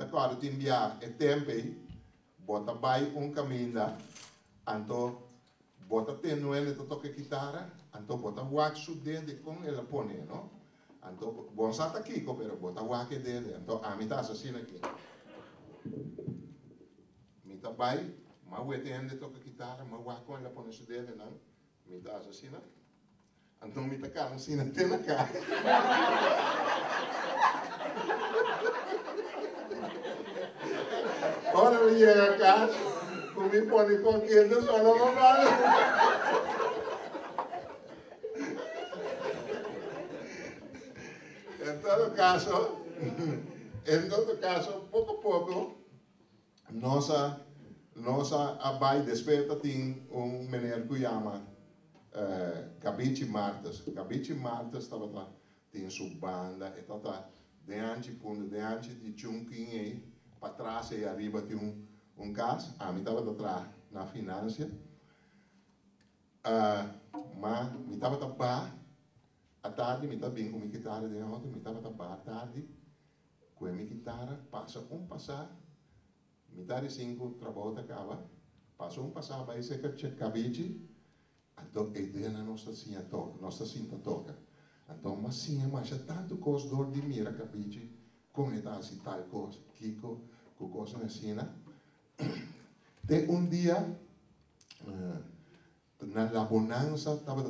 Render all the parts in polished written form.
mita corre timbia e tempe, bota bai caminho, anto bota tenuele to toque chitarra, anto bota watch su dente con ela pone, no? Anto buon sata kiko pero bota wake dele, anto amita assassina aqui. Mita bai, ma wete ende toque chitarra, ma wake ela pone su dele, não? Mita assassina. Anto mita cara sina tena cara. Ora ele chega a casa, comi pone com quente, só não vale. Em todo caso, pouco a pouco, nossa abai desperta tem menino que chama Cabici Martas. Cabici Martas estava lá, tem sua banda, e estava diante de chunquinho aí, para trás e arriba tem caso, a mim estava atrás na finança, mas me estava tapar. À tarde, me estava bem com a minha guitarra de ontem, me estava tapar à tarde, com a minha guitarra, passa passar, me estava 5, trabalho acaba, passa passar, vai ser que cabici, então a ideia na nossa cinta toca, então mas sim, mas é tanto coisa dor de mira cabici, como é assim tal coisa, Kiko, com coisa na cena, de dia, na bonança, estava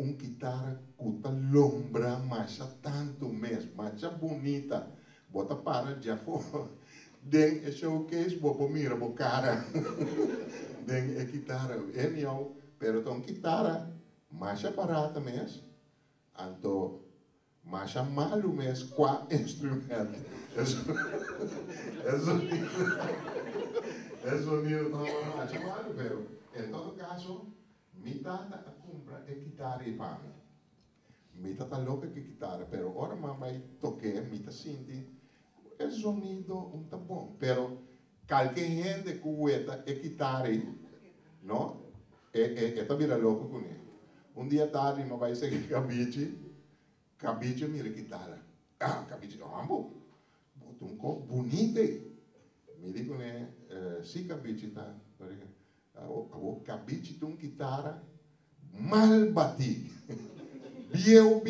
guitarra que lombra, mas tanto mesmo, mas bonita. Bota para já for. Den é showcase, bobo mira bo cara. Den é guitarra, é meu, pero tom guitarra, mas barata mesmo. Anto, mas malo mesmo, qua instrumento. É sonido tão mais malo, pero em todo caso, mitad a compra é guitarra e para mim. Mitad tá louca que guitarra, pero ora mamãe toque, mitad sinti, é sonido tá bom, pero qualquer gente que ueta é guitarra, não? Tá vira louco com ele. Dia tarde, mas vai ser cabici mira guitarra. Cabici, amo, bota copo bonito. Me digo, né, se cabici tá, o cabici de guitarra mal batido. Bieu,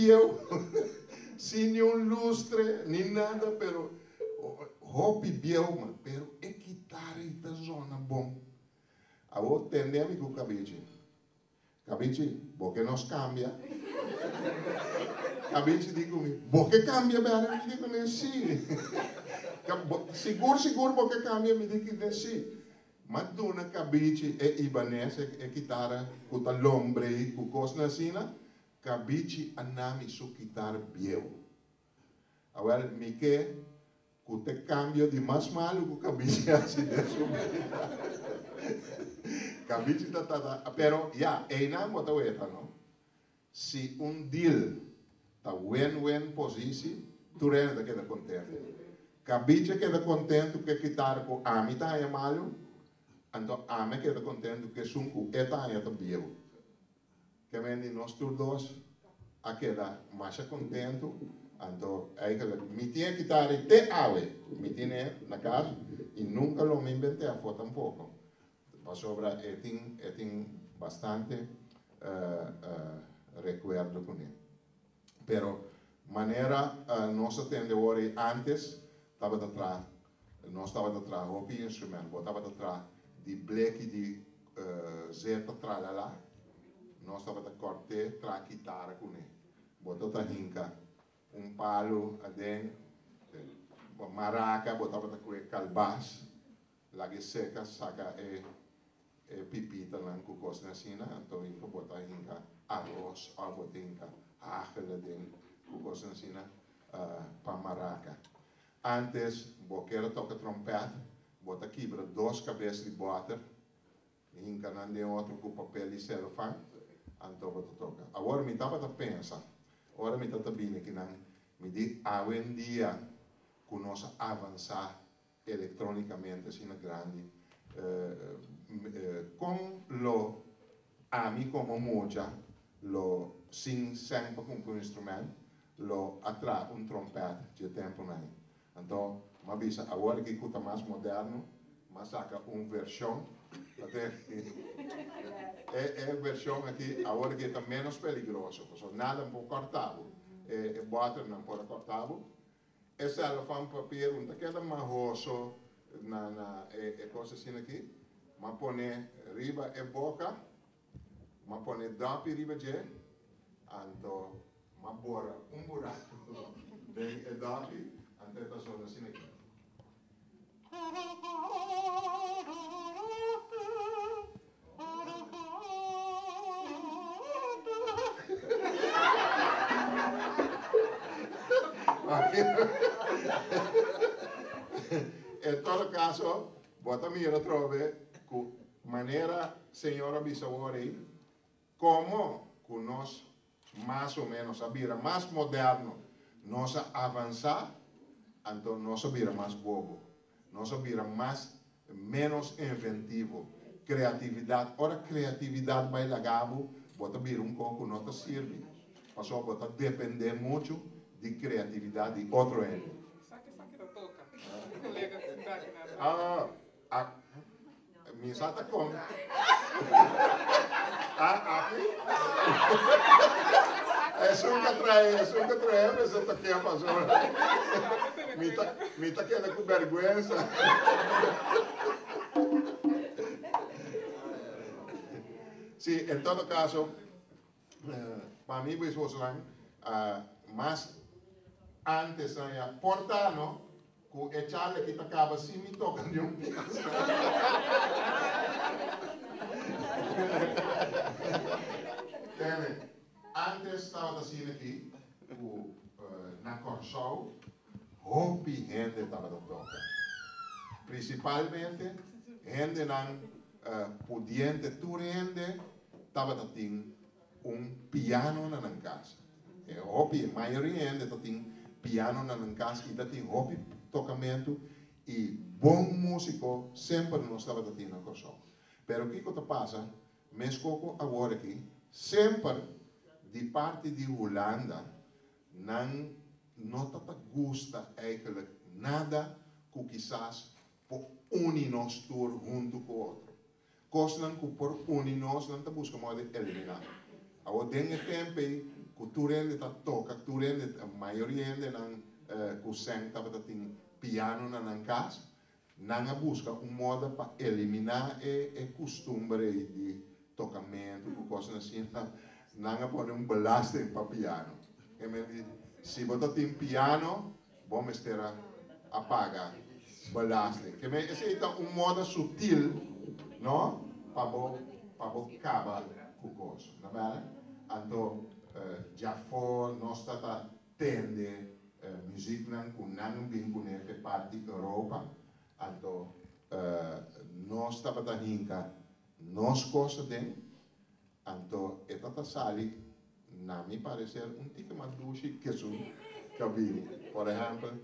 sem nenhum lustre, nem nada, pero hobby bieu, pero é guitarra e tá zona bom. Agora tendemos com o cabici. Cabici, porque nós cambia. Cabici diz comigo, porque cambia, eu digo, né, sim. Seguro, porque cambia, me diz que sim. Mas dona cabici é ibanese, é guitarra, com a lombre, com coisa assim, cabici anami su guitarra bieu. Agora, me quer que te cambio de mais malo que cabici assim de su cabici tá, pero já, é não bota ueta, não? Se deal tá win-win posição, tu renda queda contente. Cabici queda contente que guitarra com a mim tá é malo. Então, a mim queda contente que sunco eta bieu. Que vem nós todos a queda mais contente. Então, me tinha guitarra até ave, me tinha na casa e nunca lo me inventei a foto um pouco. Para sobra, tem bastante recuerdo com ele. Pero, maneira nós atendemos antes, nós estava atrás, o instrumento, estava atrás de black de zeta tralala, nós estava a corte tra guitarra com ele. Botou a rinca, palo adentro, maraca, botava a calbas, lagi seca, saca pipita lá com coisa assim, então inca botar a rinca arroz, bota rinca água dentro, com coisa assim, para maraca. Antes, boqueira toca trompete, bota quebra 2 cabeças de bota, rinca não tem outro com papel e celofane, então bota toca. Agora me estava a pensar, agora me está bem que não me diz hoje em dia que nós avançar eletronicamente assim na grande, com lo ami como moja, lo sin sempre com um instrumento, lo atrai trompete de tempo não. Então, Mas bisa, agora que está mais moderno, mas saca uma versão, é a versão aqui, agora que está menos perigoso, porque nada é cortável, é bota não pode cortável. Essa ela faz papel, não queda mais roço, é coisa assim aqui, mas põe riba é boca, mas põe dapi riba de, então, mas bora, buraco, bem é dapi, então está só assim aqui. Em todo caso, bota mira trove com maneira senhora bisavori como com nós mais ou menos a vira mais moderno nós avançar, então nós vira mais bobo, nós vira mais menos inventivo, criatividade. Ora criatividade vai lagabo, bota vira pouco não te serve, passou bota depender muito de criatividade de outro ente. Mi sata com. Aqui? Nunca trae, mas eu tô aqui a fazer. Me tá querendo com vergonha. Sim, em todo caso, para mim, mas antes, portano, com echarle que acaba assim, me toca de piano. Antes estava assim aqui, na Corsol, roupa gente estava a tocar. Principalmente, gente não pudiente, tu gente, estava a ter piano na casa. Roupa, a maioria gente tem piano na casa e tem roupa, tocamento e bom músico sempre não estava a ter na Corsol. Pero o que passa, mesmo agora aqui, sempre de parte de Holanda, não gosta eigenlijk nada que quizás por unir nós todos junto com o outro. Coisas que por unir nós não busca modo de eliminar. Agora, dentro do tempo, que tu rende toca, tu rende, a maioria não que senta tem piano na casa, não busca modo para eliminar o costume de tocamento, coisas assim. Não põe belasting para piano. Se você tem piano, vamos ter a pagar belasting. Esse é modo sutil, não? Para acabar com o coisa, não é? Então, já foi, nós estamos tendo música que não vem com a parte da Europa. Então, nós estamos tendo nós coisas dentro. Então, esta sali, na me parecer, tipo mais doce que o cabine. Por exemplo,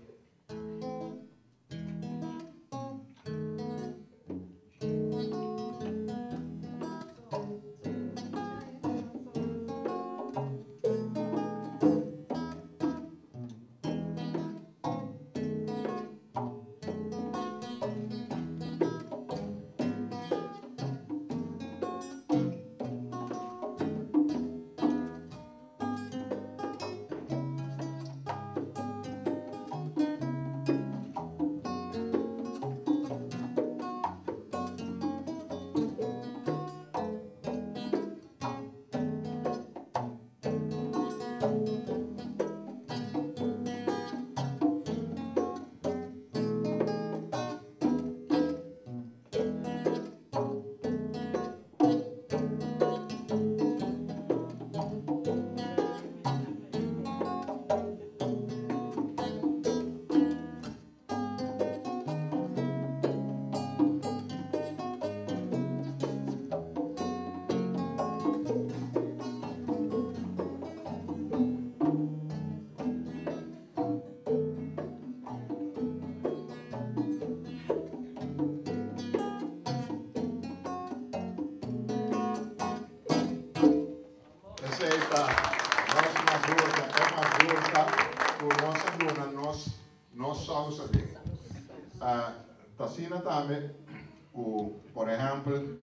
Tacina também, por exemplo,